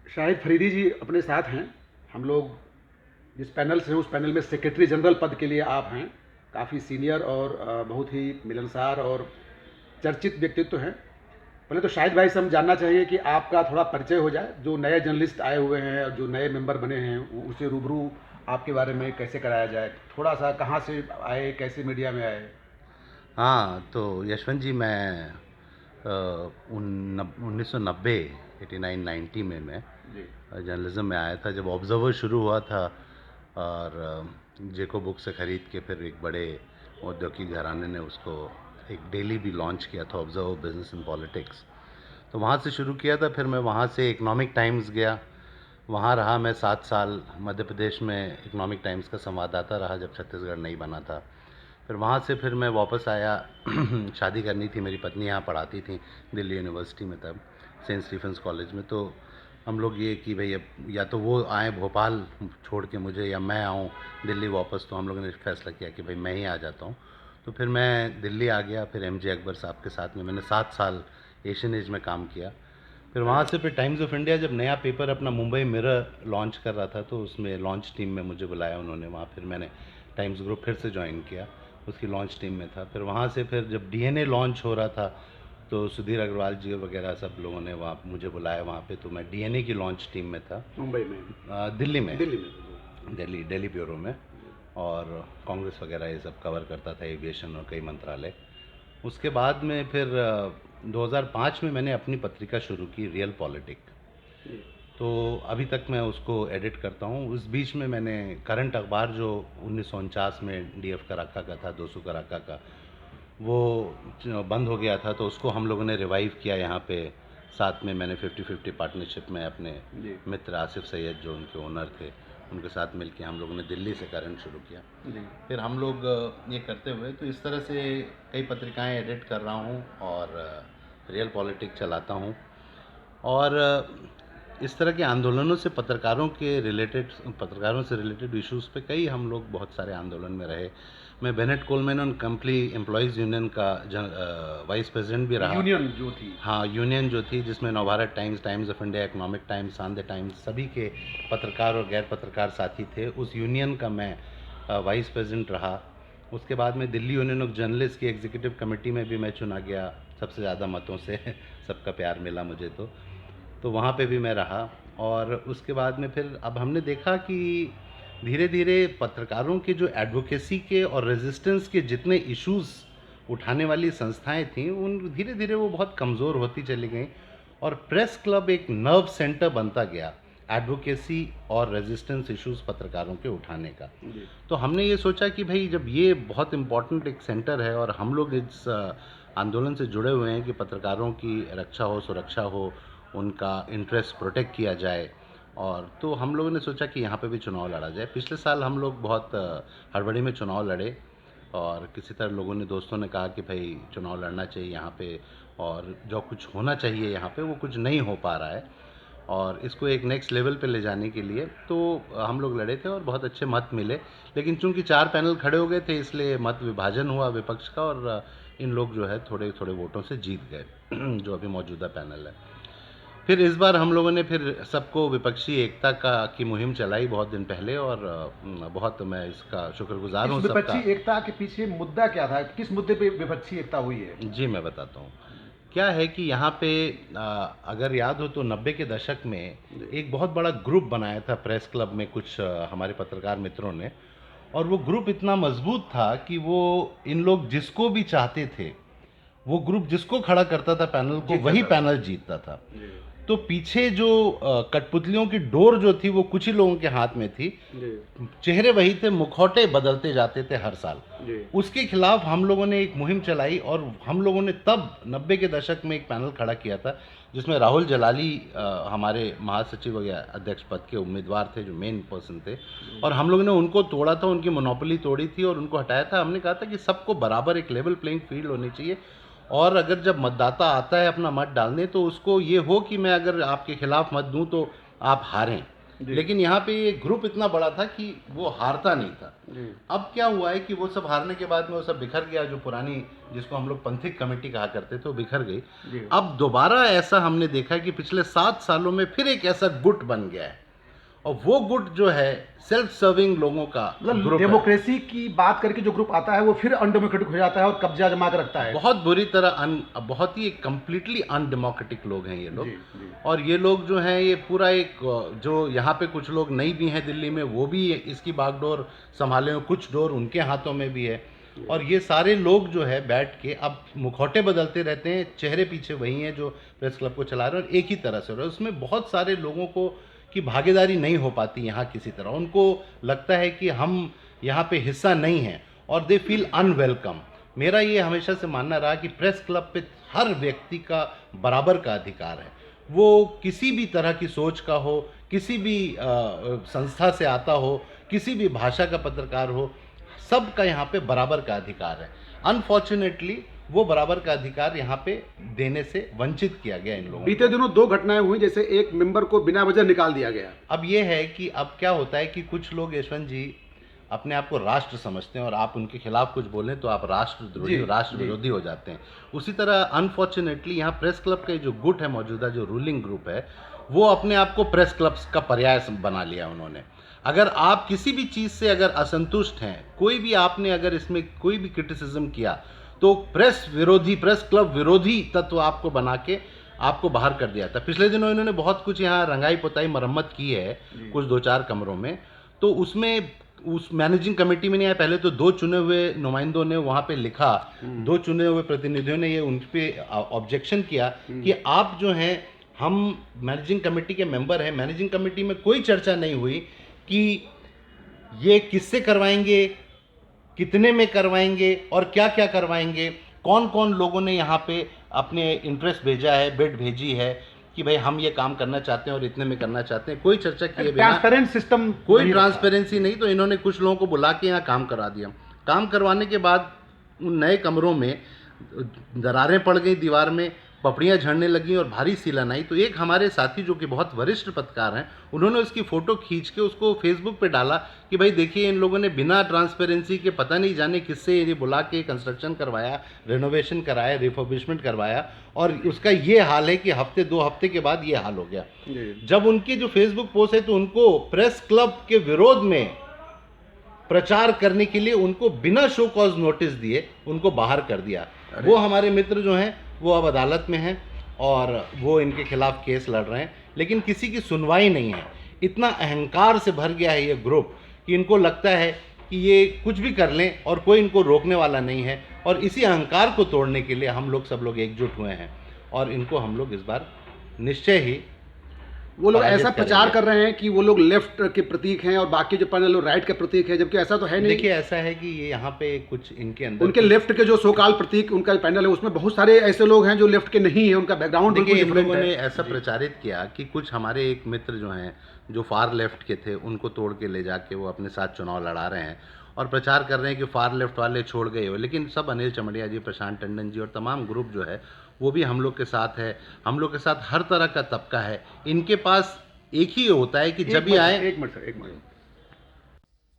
शाहिद फरीदी जी अपने साथ हैं। हम लोग जिस पैनल से हैं उस पैनल में सेक्रेटरी जनरल पद के लिए आप हैं। काफ़ी सीनियर और बहुत ही मिलनसार और चर्चित व्यक्तित्व हैं। पहले तो शाहिद भाई से हम जानना चाहिए कि आपका थोड़ा परिचय हो जाए, जो नए जर्नलिस्ट आए हुए हैं और जो नए मेंबर बने हैं उसे रूबरू आपके बारे में कैसे कराया जाए, थोड़ा सा कहाँ से आए, कैसे मीडिया में आए। हाँ, तो यशवंत जी, मैं 1990 89-90 में मैं जी। जर्नलिज्म में आया था, जब ऑब्जर्वर शुरू हुआ था। और जेको बुक से ख़रीद के फिर एक बड़े औद्योगिक घराने ने उसको एक डेली भी लॉन्च किया था, ऑब्जर्वर बिजनेस एंड पॉलिटिक्स। तो वहाँ से शुरू किया था। फिर मैं वहाँ से इकोनॉमिक टाइम्स गया, वहाँ रहा मैं 7 साल। मध्य प्रदेश में इकोनॉमिक टाइम्स का संवाददाता रहा जब छत्तीसगढ़ नहीं बना था। फिर वहाँ से फिर मैं वापस आया। शादी करनी थी, मेरी पत्नी यहाँ पढ़ाती थी दिल्ली यूनिवर्सिटी में तब, सेंट स्टीफेंस कॉलेज में। तो हम लोग ये कि भाई अब या तो वो आए भोपाल छोड़ के मुझे, या मैं आऊँ दिल्ली वापस। तो हम लोगों ने फैसला किया कि भाई मैं ही आ जाता हूँ। तो फिर मैं दिल्ली आ गया। फिर एम जे अकबर साहब के साथ में मैंने 7 साल एशियन एज में काम किया। फिर वहाँ से फिर टाइम्स ऑफ इंडिया जब नया पेपर अपना मुंबई मिरर लॉन्च कर रहा था, तो उसमें लॉन्च टीम में मुझे बुलाया उन्होंने। वहाँ फिर मैंने टाइम्स ग्रुप फिर से ज्वाइन किया, उसकी लॉन्च टीम में था। फिर वहाँ से फिर जब डीएनए लॉन्च हो रहा था, तो सुधीर अग्रवाल जी वगैरह सब लोगों ने वहाँ मुझे बुलाया वहाँ पे। तो मैं डीएनए की लॉन्च टीम में था। मुंबई में। दिल्ली में, दिल्ली में। दिल्ली ब्यूरो में। और कांग्रेस वगैरह ये सब कवर करता था, एविएशन और कई मंत्रालय। उसके बाद में फिर 2005 में मैंने अपनी पत्रिका शुरू की, रियल पॉलिटिक। जी। तो अभी तक मैं उसको एडिट करता हूँ। उस बीच में मैंने करंट अखबार जो 1949 में डीएफ कराका का था, 200 कराका का, वो बंद हो गया था, तो उसको हम लोगों ने रिवाइव किया यहाँ पे। साथ में मैंने 50-50 पार्टनरशिप में अपने जी। मित्र आसिफ सैयद जो उनके ओनर थे, उनके साथ मिलके हम लोगों ने दिल्ली से करंट शुरू किया। जी। फिर हम लोग ये करते हुए तो इस तरह से कई पत्रिकाएं एडिट कर रहा हूँ, और रियल पॉलिटिक चलाता हूँ। और इस तरह के आंदोलनों से पत्रकारों से रिलेटेड इश्यूज़ पे कई हम लोग बहुत सारे आंदोलन में रहे। मैं बेनेट कोलमैन और कंपनी एम्प्लॉयज़ यूनियन का वाइस प्रेसिडेंट भी रहा। यूनियन जो थी। हाँ, यूनियन जो थी, जिसमें Navbharat Times, Times of India, Economic Times, Sandhya Times, सभी के पत्रकार और गैर पत्रकार साथी थे। उस यूनियन का मैं वाइस प्रेसिडेंट रहा। उसके बाद में दिल्ली यूनियन ऑफ जर्नलिस्ट की एग्जीक्यूटिव कमेटी में भी मैं चुना गया, सबसे ज़्यादा मतों से। सबका प्यार मिला मुझे। तो वहाँ पे भी मैं रहा। और उसके बाद में फिर अब हमने देखा कि धीरे धीरे पत्रकारों के जो एडवोकेसी के और रेजिस्टेंस के जितने इश्यूज़ उठाने वाली संस्थाएं थीं, उन धीरे धीरे वो बहुत कमज़ोर होती चली गई। और प्रेस क्लब एक नर्व सेंटर बनता गया एडवोकेसी और रेजिस्टेंस इश्यूज़ पत्रकारों के उठाने का। जी। तो हमने ये सोचा कि भाई जब ये बहुत इम्पोर्टेंट एक सेंटर है और हम लोग इस आंदोलन से जुड़े हुए हैं कि पत्रकारों की रक्षा हो, सुरक्षा हो, उनका इंटरेस्ट प्रोटेक्ट किया जाए, और तो हम लोगों ने सोचा कि यहाँ पे भी चुनाव लड़ा जाए। पिछले साल हम लोग बहुत हड़बड़ी में चुनाव लड़े, और किसी तरह लोगों ने, दोस्तों ने कहा कि भाई चुनाव लड़ना चाहिए यहाँ पे, और जो कुछ होना चाहिए यहाँ पे वो कुछ नहीं हो पा रहा है, और इसको एक नेक्स्ट लेवल पे ले जाने के लिए तो हम लोग लड़े थे और बहुत अच्छे मत मिले। लेकिन चूंकि 4 पैनल खड़े हो गए थे, इसलिए मत विभाजन हुआ विपक्ष का, और इन लोग जो है थोड़े थोड़े वोटों से जीत गए। जो अभी मौजूदा पैनल है। फिर इस बार हम लोगों ने फिर सबको विपक्षी एकता का की मुहिम चलाई बहुत दिन पहले, और बहुत मैं इसका शुक्रगुजार इस हूँ विपक्षी सबका। एकता के पीछे मुद्दा क्या था, किस मुद्दे पे विपक्षी एकता हुई है। जी, मैं बताता हूँ। क्या है कि यहाँ पे अगर याद हो तो 90 के दशक में जी। एक बहुत बड़ा ग्रुप बनाया था प्रेस क्लब में कुछ हमारे पत्रकार मित्रों ने। और वो ग्रुप इतना मजबूत था कि वो इन लोग जिसको भी चाहते थे, वो ग्रुप जिसको खड़ा करता था पैनल को, जीत वही जाता था। पैनल जीतता था। जी। तो पीछे जो कठपुतलियों की डोर जो थी वो कुछ ही लोगों के हाथ में थी। जी। चेहरे वही थे, मुखौटे बदलते जाते थे हर साल। जी। उसके खिलाफ हम लोगों ने एक मुहिम चलाई, और हम लोगों ने तब 90 के दशक में एक पैनल खड़ा किया था, जिसमें राहुल जलाली हमारे महासचिव या अध्यक्ष पद के उम्मीदवार थे, जो मेन पर्सन थे। और हम लोगों ने उनको तोड़ा था, उनकी मोनोपोली तोड़ी थी और उनको हटाया था। हमने कहा था कि सबको बराबर एक लेवल प्लेइंग फील्ड होनी चाहिए, और अगर जब मतदाता आता है अपना मत डालने, तो उसको ये हो कि मैं अगर आपके खिलाफ मत दूं तो आप हारें। लेकिन यहाँ पे ये ग्रुप इतना बड़ा था कि वो हारता नहीं था। जी। अब क्या हुआ है कि वो सब हारने के बाद में वो सब बिखर गया, जो पुरानी जिसको हम लोग पंथिक कमेटी कहा करते थे वो बिखर गई। जी। अब दोबारा ऐसा हमने देखा है कि पिछले 7 सालों में फिर एक ऐसा गुट बन गया है, और वो गुट जो है सेल्फ सर्विंग लोगों का मतलब ग्रुप है। डेमोक्रेसी की बात करके जो ग्रुप आता है वो फिर अनडेमोक्रेटिक हो जाता है और कब्जा जमा कर रखता है। बहुत बुरी तरह बहुत ही कंप्लीटली अनडेमोक्रेटिक लोग हैं ये लोग। जी, जी। और ये लोग जो हैं ये पूरा एक जो यहाँ पे कुछ लोग नई भी हैं दिल्ली में, वो भी इसकी बागडोर संभाले हुए, कुछ डोर उनके हाथों में भी है। और ये सारे लोग जो है बैठ के अब मुखौटे बदलते रहते हैं, चेहरे पीछे वही हैं जो प्रेस क्लब को चला रहे हैं, और एक ही तरह से हो रहा है। उसमें बहुत सारे लोगों को की भागीदारी नहीं हो पाती यहाँ किसी तरह। उनको लगता है कि हम यहाँ पे हिस्सा नहीं हैं और दे फील अनवेलकम। मेरा ये हमेशा से मानना रहा कि प्रेस क्लब पे हर व्यक्ति का बराबर का अधिकार है, वो किसी भी तरह की सोच का हो, किसी भी संस्था से आता हो, किसी भी भाषा का पत्रकार हो, सबका यहाँ पे बराबर का अधिकार है। अनफॉर्चुनेटली वो बराबर का अधिकार यहाँ पे देने से वंचित किया गया इन लोगों को। बीते दिनों 2 घटनाएं हुई, जैसे एक मेंबर को बिना वजह निकाल दिया गया। अब ये है कि अब क्या होता है कि कुछ लोग, यशवंत जी, अपने आप को राष्ट्र समझते हैं, और आप उनके खिलाफ कुछ बोलें तो आप राष्ट्रद्रोही, राष्ट्र विरोधी हो जाते हैं। उसी तरह अनफॉर्चुनेटली यहाँ प्रेस क्लब का जो गुट है मौजूदा, जो रूलिंग ग्रुप है, वो अपने आप को प्रेस क्लब का पर्याय बना लिया उन्होंने। अगर आप किसी भी चीज़ से अगर असंतुष्ट हैं, कोई भी आपने अगर इसमें कोई भी क्रिटिसिज्म किया, तो प्रेस विरोधी, प्रेस क्लब विरोधी तत्व आपको बना के आपको बाहर कर दिया था। पिछले दिनों इन्होंने बहुत कुछ यहाँ रंगाई पुताई मरम्मत की है कुछ 2-4 कमरों में, तो उसमें उस मैनेजिंग कमेटी में नहीं आया। पहले तो 2 चुने हुए नुमाइंदों ने वहाँ पे लिखा, 2 चुने हुए प्रतिनिधियों ने ये उन पे ऑब्जेक्शन किया कि आप जो हैं, हम मैनेजिंग कमेटी के मेंबर हैं, मैनेजिंग कमेटी में कोई चर्चा नहीं हुई कि ये किससे करवाएंगे, कितने में करवाएंगे और क्या क्या करवाएंगे, कौन कौन लोगों ने यहाँ पे अपने इंटरेस्ट भेजा है, बिड भेजी है कि भाई हम ये काम करना चाहते हैं और इतने में करना चाहते हैं। कोई चर्चा किए बिना, ट्रांसपेरेंट सिस्टम, कोई ट्रांसपेरेंसी नहीं। तो इन्होंने कुछ लोगों को बुला के यहाँ काम करा दिया। काम करवाने के बाद उन नए कमरों में दरारें पड़ गई, दीवार में पपड़ियाँ झड़ने लगी और भारी सीलन आई। तो एक हमारे साथी जो कि बहुत वरिष्ठ पत्रकार हैं, उन्होंने उसकी फ़ोटो खींच के उसको फेसबुक पे डाला कि भाई देखिए, इन लोगों ने बिना ट्रांसपेरेंसी के पता नहीं जाने किससे ये बुला के कंस्ट्रक्शन करवाया, रेनोवेशन कराया, रिफर्बिशमेंट करवाया, और उसका ये हाल है कि हफ्ते 2 हफ्ते के बाद ये हाल हो गया। जब उनकी जो फेसबुक पोस्ट है, तो उनको प्रेस क्लब के विरोध में प्रचार करने के लिए उनको बिना शो कॉज नोटिस दिए उनको बाहर कर दिया। वो हमारे मित्र जो हैं वो अब अदालत में हैं और वो इनके खिलाफ केस लड़ रहे हैं, लेकिन किसी की सुनवाई नहीं है। इतना अहंकार से भर गया है ये ग्रुप कि इनको लगता है कि ये कुछ भी कर लें और कोई इनको रोकने वाला नहीं है। और इसी अहंकार को तोड़ने के लिए हम लोग सब लोग एकजुट हुए हैं और इनको हम लोग इस बार निश्चय ही, वो लोग ऐसा प्रचार कर रहे हैं कि वो लोग लेफ्ट के प्रतीक हैं और बाकी जो पैनल लोग राइट के प्रतीक है, जबकि ऐसा तो है नहीं। देखिए, ऐसा है कि ये यहाँ पे कुछ इनके अंदर उनके लेफ्ट के जो सोकाल प्रतीक, उनका पैनल है, उसमें बहुत सारे ऐसे लोग हैं जो लेफ्ट के नहीं है, उनका बैकग्राउंड देखिए, इन लोगों ने ऐसा प्रचारित किया कि कुछ हमारे एक मित्र जो हैं जो फार लेफ्ट के थे, उनको तोड़ के ले जाके वो अपने साथ चुनाव लड़ा रहे हैं और प्रचार कर रहे हैं कि फार लेफ्ट वाले छोड़ गए हो। लेकिन सब अनिल चमड़िया जी, प्रशांत टंडन जी और तमाम ग्रुप जो है वो भी हम लोग के साथ है। हम लोग के साथ हर तरह का तबका है। इनके पास एक ही होता है कि जब भी आए, एक मिनट सर, एक मिनट,